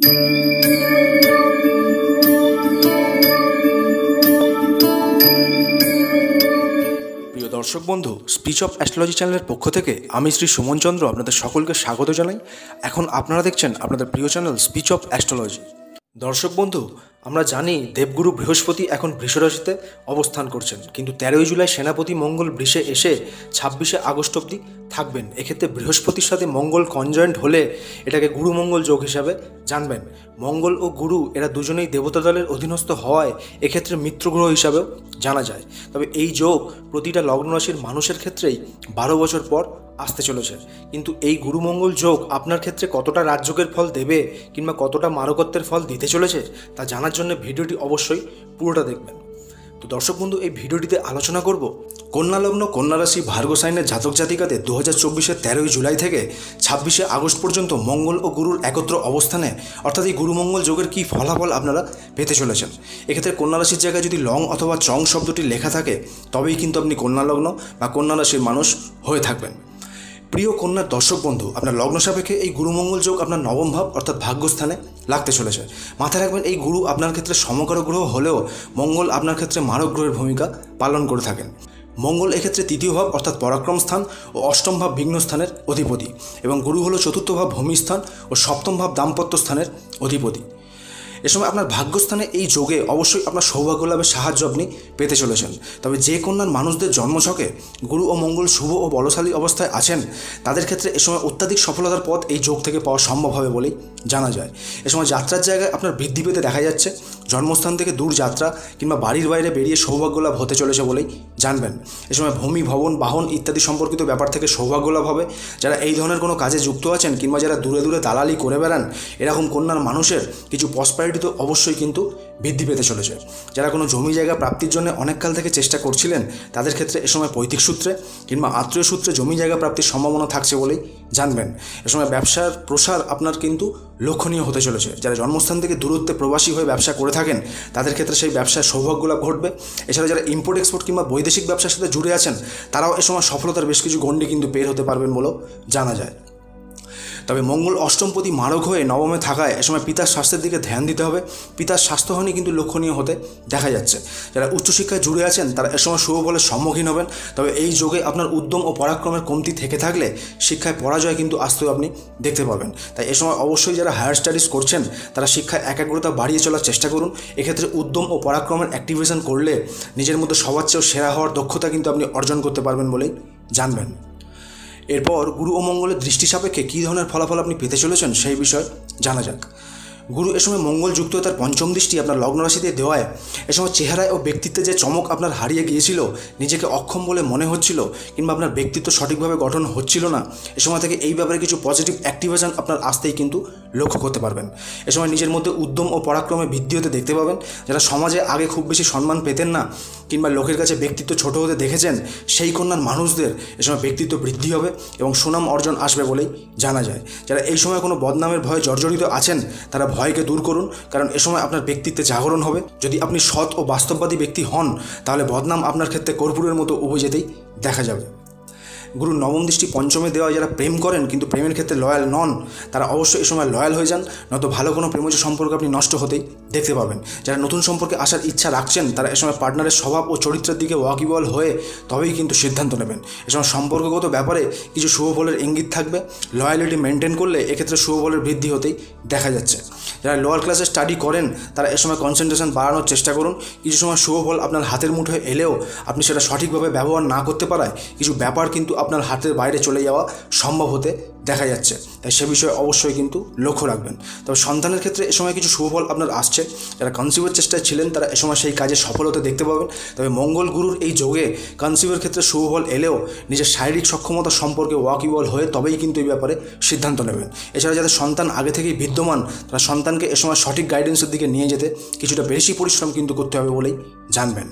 প্রিয় দর্শক বন্ধু, স্পিচ অফ অ্যাস্ট্রোলজি চ্যানেলের পক্ষ থেকে আমি শ্রী সুমন চন্দ্র আপনাদের সকলকে স্বাগত জানাই। এখন আপনারা দেখছেন আপনাদের প্রিয় চ্যানেল স্পিচ অফ অ্যাস্ট্রোলজি। দর্শক বন্ধু, আমরা জানি দেবগুরু বৃহস্পতি এখন বৃষ রাশিতে অবস্থান করছেন, কিন্তু 13ই জুলাই সেনাপতি মঙ্গল বৃষে এসে 26শে আগস্ট অবধি থাকবেন। এক্ষেত্রে বৃহস্পতির সাথে মঙ্গল কনজয়েন্ট হলে এটাকে গুরু মঙ্গল যোগ হিসাবে জানবেন। মঙ্গল ও গুরু এরা দুজনেই দেবতা দলের অধীনস্থ হওয়ায় এক্ষেত্রে মিত্রগ্রহ হিসাবেও জানা যায়। তবে এই যোগ প্রতিটা লগ্ন রাশির মানুষের ক্ষেত্রেই 12 বছর পর আসতে চলেছে। কিন্তু এই গুরুমঙ্গল যোগ আপনার ক্ষেত্রে কতটা রাজযোগের ফল দেবে কিংবা কতটা মারকত্বের ফল দিতে চলেছে তা জানার জন্য ভিডিওটি অবশ্যই পুরোটা দেখবেন। তো দর্শক বন্ধু, এই ভিডিওটিতে আলোচনা করব কন্যা লগ্ন, কন্যা রাশি, ভার্গ সাইনের জাতক জাতিকাদের 2024-এর 13ই জুলাই থেকে 26শে আগস্ট পর্যন্ত মঙ্গল ও গুরুর একত্র অবস্থানে অর্থাৎ এই গুরুমঙ্গল যোগের কী ফলাফল আপনারা পেতে চলেছেন। এক্ষেত্রে কন্যা রাশির জায়গায় যদি লং অথবা চং শব্দটি লেখা থাকে তবেই কিন্তু আপনি কন্যা লগ্ন বা কন্যা রাশির মানুষ হয়ে থাকবেন। প্রিয় কন্যার দর্শক বন্ধু, আপনার লগ্ন সাপেক্ষে এই গুরুমঙ্গল যোগ আপনার নবম ভাব অর্থাৎ ভাগ্যস্থানে লাগতে চলেছে। মাথায় রাখবেন, এই গুরু আপনার ক্ষেত্রে সমকারক গ্রহ হলেও মঙ্গল আপনার ক্ষেত্রে মারক গ্রহের ভূমিকা পালন করে থাকেন। মঙ্গল এক্ষেত্রে তৃতীয় ভাব অর্থাৎ পরাক্রম স্থান ও অষ্টম ভাব বিঘ্ন স্থানের অধিপতি, এবং গুরু হলো চতুর্থ ভাব ভূমিস্থান ও সপ্তম ভাব দাম্পত্য স্থানের অধিপতি। এ সময় আপনার ভাগ্যস্থানে এই যোগে অবশ্যই আপনার সৌভাগ্য লাভের সাহায্য আপনি পেতে চলেছেন। তবে যে কন্যার মানুষদের জন্মছকে গুরু ও মঙ্গল শুভ ও বলশালী অবস্থায় আছেন তাদের ক্ষেত্রে এ সময় অত্যাধিক সফলতার পথ এই যোগ থেকে পাওয়া সম্ভব হবে বলেই জানা যায়। এ সময় যাত্রার জায়গায় আপনার বৃদ্ধি পেতে দেখা যাচ্ছে। জন্মস্থান থেকে দূর যাত্রা কিংবা বাড়ির বাইরে বেরিয়ে সৌভাগ্য লাভ হতে চলেছে বলেই জানবেন। এ সময় ভূমি, ভবন, বাহন ইত্যাদি সম্পর্কিত ব্যাপার থেকে সৌভাগ্য লাভ হবে। যারা এই ধরনের কোনো কাজে যুক্ত আছেন কিংবা যারা দূরে দূরে দালালি করে বেড়ান, এরকম কন্যার মানুষের কিছু প্রসপারিটি তো অবশ্যই কিন্তু বৃদ্ধি পেতে চলেছে। যারা কোনো জমি জায়গা প্রাপ্তির জন্য অনেক কাল থেকে চেষ্টা করছিলেন তাদের ক্ষেত্রে এ সময় পৈতৃক সূত্রে কিংবা আত্মীয় সূত্রে জমি জায়গা প্রাপ্তির সম্ভাবনা থাকছে বলেই জানবেন। এ সময় ব্যবসার প্রসার আপনার কিন্তু লক্ষণীয় হতে চলেছে। যারা জন্মস্থান থেকে দূরত্বে প্রবাসী হয়ে ব্যবসা করে থাকেন তাদের ক্ষেত্রে সেই ব্যবসায় সৌভাগ্য লাভ ঘটবে। এছাড়া যারা ইম্পোর্ট এক্সপোর্ট কিংবা বৈদেশিক ব্যবসার সাথে জুড়ে আছেন তারাও এ সময় সফলতার বেশ কিছু গণ্ডি কিন্তু পের হতে পারবেন বলেও জানা যায়। তবে মঙ্গল অষ্টমপতি মারক হয়ে নবমে থাকায় এ সময় পিতার স্বাস্থ্যের দিকে ধ্যান দিতে হবে। পিতার স্বাস্থ্যহানি কিন্তু লক্ষণীয় হতে দেখা যাচ্ছে। যারা উচ্চশিক্ষায় জুড়ে আছেন তারা এ সময় শুভ ফলের সম্মুখীন হবেন। তবে এই যোগে আপনার উদ্যম ও পরাক্রমের কমতি থেকে থাকলে শিক্ষায় পরাজয় কিন্তু আসতেও আপনি দেখতে পাবেন। তাই এ সময় অবশ্যই যারা হায়ার স্টাডিজ করছেন তারা শিক্ষায় একাগ্রতা বাড়িয়ে চলার চেষ্টা করুন। এক্ষেত্রে উদ্যম ও পরাক্রমের অ্যাক্টিভেশন করলে নিজের মধ্যে সবার চেয়েও সেরা হওয়ার দক্ষতা কিন্তু আপনি অর্জন করতে পারবেন বলেই জানবেন। এরপর গুরু ও মঙ্গলের দৃষ্টি সাপেক্ষে কী ধরনের ফলাফল আপনি পেতে চলেছেন সেই বিষয়ে জানা যাক। গুরু এ সময় মঙ্গল যুক্ত তার পঞ্চম দৃষ্টি আপনার লগ্ন রাশিতে দেওয়ায় এ সময় চেহারায় ও ব্যক্তিত্বে যে চমক আপনার হারিয়ে গিয়েছিল, নিজেকে অক্ষম বলে মনে হচ্ছিল কিংবা আপনার ব্যক্তিত্ব সঠিকভাবে গঠন হচ্ছিল না, এ সময় থেকে এই ব্যাপারে কিছু পজিটিভ অ্যাক্টিভেশন আপনার আসতেই কিন্তু লক্ষ্য করতে পারবেন। এ সময় নিজের মধ্যে উদ্যম ও পরাক্রমে বৃদ্ধি হতে দেখতে পাবেন। যারা সমাজে আগে খুব বেশি সম্মান পেতেন না কিংবা লোকের কাছে ব্যক্তিত্ব ছোট হতে দেখেছেন সেই কন্যার মানুষদের এ সময় ব্যক্তিত্ব বৃদ্ধি হবে এবং সুনাম অর্জন আসবে বলেই জানা যায়। যারা এই সময় কোনো বদনামের ভয়ে জর্জরিত আছেন তারা ভয়কে দূর করুন, কারণ এ সময় আপনার ব্যক্তিত্বে জাগরণ হবে। যদি আপনি সৎ ও বাস্তববাদী ব্যক্তি হন তাহলে বদনাম আপনার ক্ষেত্রে কর্পূরের মতো উবে যেতেই দেখা যাবে। গুরুর নবম দৃষ্টি পঞ্চমে দেওয়া যারা প্রেম করেন কিন্তু প্রেমের ক্ষেত্রে লয়াল নন তারা অবশ্যই এই সময় লয়াল হয়ে যান, নয়তো ভালো কোনো প্রেমজ সম্পর্ক আপনি নষ্ট হতেই দেখতে পাবেন। যারা নতুন সম্পর্কে আসার ইচ্ছা রাখছেন তারা এ সময় পার্টনারের স্বভাব ও চরিত্রের দিকে ওয়াকিবল হয়ে তবেই কিন্তু সিদ্ধান্ত নেবেন। এ সময় সম্পর্কগত ব্যাপারে কিছু শুভ ফলের ইঙ্গিত থাকবে। লয়ালিটি মেনটেন করলে এক্ষেত্রে শুভ ফলের বৃদ্ধি হতেই দেখা যাচ্ছে। যারা লোয়ার ক্লাসে স্টাডি করেন তারা এ সময় কনসেন্ট্রেশন বাড়ানোর চেষ্টা করুন। কিছু সময় শুভ ফল আপনার হাতের মুঠোয় এলেও আপনি সেটা সঠিকভাবে ব্যবহার না করতে পারায় কিছু ব্যাপার কিন্তু আপনার হাতের বাইরে চলে যাওয়া সম্ভব হতে দেখা যাচ্ছে। তাই সে বিষয়ে অবশ্যই কিন্তু লক্ষ্য রাখবেন। তবে সন্তানের ক্ষেত্রে এ সময় কিছু শুভফল আপনার আসছে। যারা কনসিভের চেষ্টায় ছিলেন তারা এ সময় সেই কাজে সফল হতে দেখতে পাবেন। তবে মঙ্গল গুরুর এই যোগে কনসিভের ক্ষেত্রে শুভফল এলেও নিজের শারীরিক সক্ষমতা সম্পর্কে ওয়াকিবল হয়ে তবেই কিন্তু এই ব্যাপারে সিদ্ধান্ত নেবেন। এছাড়া যাদের সন্তান আগে থেকেই বিদ্যমান তারা সন্তানকে এ সময় সঠিক গাইডেন্সের দিকে নিয়ে যেতে কিছুটা বেশি পরিশ্রম কিন্তু করতে হবে বলেই জানবেন।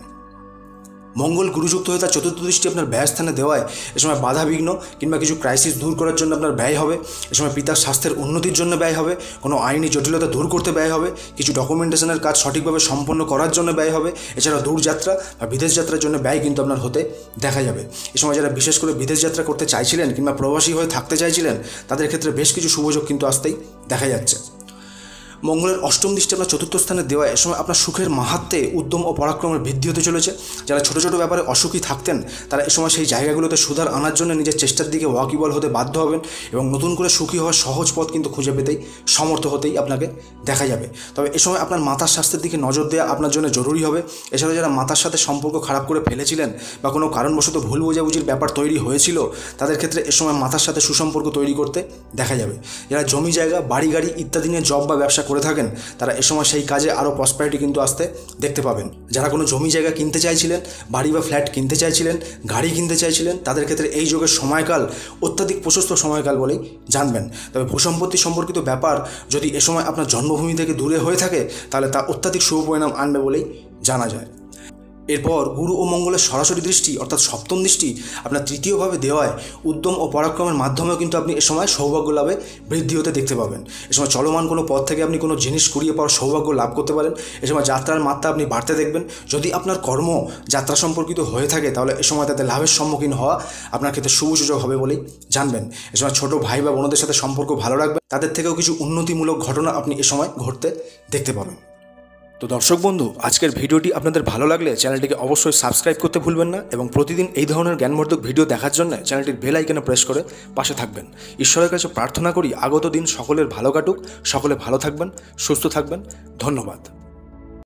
মঙ্গল গুরুযুক্ত হয়ে তার চতুর্থ দৃষ্টি আপনার ব্যয়স্থানে দেওয়ায় এ সময় বাধা বিঘ্ন কিংবা কিছু ক্রাইসিস দূর করার জন্য আপনার ব্যয় হবে। এ সময় পিতার স্বাস্থ্যের উন্নতির জন্য ব্যয় হবে, কোনো আইনি জটিলতা দূর করতে ব্যয় হবে, কিছু ডকুমেন্টেশনের কাজ সঠিকভাবে সম্পন্ন করার জন্য ব্যয় হবে। এছাড়া দূরযাত্রা বা বিদেশ যাত্রার জন্য ব্যয় কিন্তু আপনার হতে দেখা যাবে। এ সময় যারা বিশেষ করে বিদেশ যাত্রা করতে চাইছিলেন কিংবা প্রবাসী হয়ে থাকতে চাইছিলেন তাদের ক্ষেত্রে বেশ কিছু শুভযোগ কিন্তু আসতেই দেখা যাচ্ছে। মঙ্গলের অষ্টম দৃষ্টি আপনার চতুর্থ স্থানে দেওয়ায় এ সময় আপনার সুখের মাহাত্ম্যে উদ্যম ও পরাক্রমের বৃদ্ধি হতে চলেছে। যারা ছোটো ছোটো ব্যাপারে অসুখী থাকতেন তারা এ সময় সেই জায়গাগুলোতে সুধার আনার জন্য নিজের চেষ্টার দিকে ওয়াকিবল হতে বাধ্য হবেন এবং নতুন করে সুখী হওয়ার সহজ পথ কিন্তু খুঁজে পেতেই সমর্থ হতেই আপনাকে দেখা যাবে। তবে এ সময় আপনার মাতার স্বাস্থ্যের দিকে নজর দেওয়া আপনার জন্য জরুরি হবে। এছাড়া যারা মাতার সাথে সম্পর্ক খারাপ করে ফেলেছিলেন বা কোনো কারণবশত ভুল বোঝাবুঝির ব্যাপার তৈরি হয়েছিল, তাদের ক্ষেত্রে এ সময় মাতার সাথে সুসম্পর্ক তৈরি করতে দেখা যাবে। যারা জমি জায়গা বাড়ি গাড়ি ইত্যাদি নিয়ে জব বা ব্যবসা করে থাকেন তারা এ সময় সেই কাজে আরও প্রসপারিটি কিন্তু আসতে দেখতে পাবেন। যারা কোনো জমি জায়গা কিনতে চাইছিলেন, বাড়ি বা ফ্ল্যাট কিনতে চাইছিলেন, গাড়ি কিনতে চাইছিলেন, তাদের ক্ষেত্রে এই যোগের সময়কাল অত্যাধিক প্রশস্ত সময়কাল বলেই জানবেন। তবে ভূসম্পত্তি সম্পর্কিত ব্যাপার যদি এ সময় আপনার জন্মভূমি থেকে দূরে হয়ে থাকে তাহলে তা অত্যাধিক শুভ পরিণাম আনবে বলেই জানা যায়। এরপর গুরু ও মঙ্গলের সরাসরি দৃষ্টি অর্থাৎ সপ্তম দৃষ্টি আপনার তৃতীয়ভাবে দেওয়ায় উদ্যম ও পরাক্রমের মাধ্যমেও কিন্তু আপনি এ সময় সৌভাগ্য লাভে বৃদ্ধি হতে দেখতে পাবেন। এ সময় চলমান কোনো পথ থেকে আপনি কোনো জিনিস কুড়িয়ে পাওয়ার সৌভাগ্য লাভ করতে পারেন। এ সময় যাত্রার মাত্রা আপনি বাড়তে দেখবেন। যদি আপনার কর্ম যাত্রা সম্পর্কিত হয়ে থাকে তাহলে এ সময় তাতে লাভের সম্মুখীন হওয়া আপনার ক্ষেত্রে শুভ সুযোগ হবে বলেই জানবেন। এ সময় ছোটো ভাই বা বোনদের সাথে সম্পর্ক ভালো রাখবেন, তাদের থেকেও কিছু উন্নতিমূলক ঘটনা আপনি এ সময় ঘটতে দেখতে পাবেন। তো দর্শক বন্ধু, আজকের ভিডিওটি আপনাদের ভালো লাগলে চ্যানেলটিকে অবশ্যই সাবস্ক্রাইব করতে ভুলবেন না এবং প্রতিদিন এই ধরনের জ্ঞানবর্ধক ভিডিও দেখার জন্য চ্যানেলটির বেল আইকনে প্রেস করে পাশে থাকবেন। ঈশ্বরের কাছে প্রার্থনা করি আগত দিন সকলের ভালো কাটুক, সকলে ভালো থাকবেন, সুস্থ থাকবেন। ধন্যবাদ।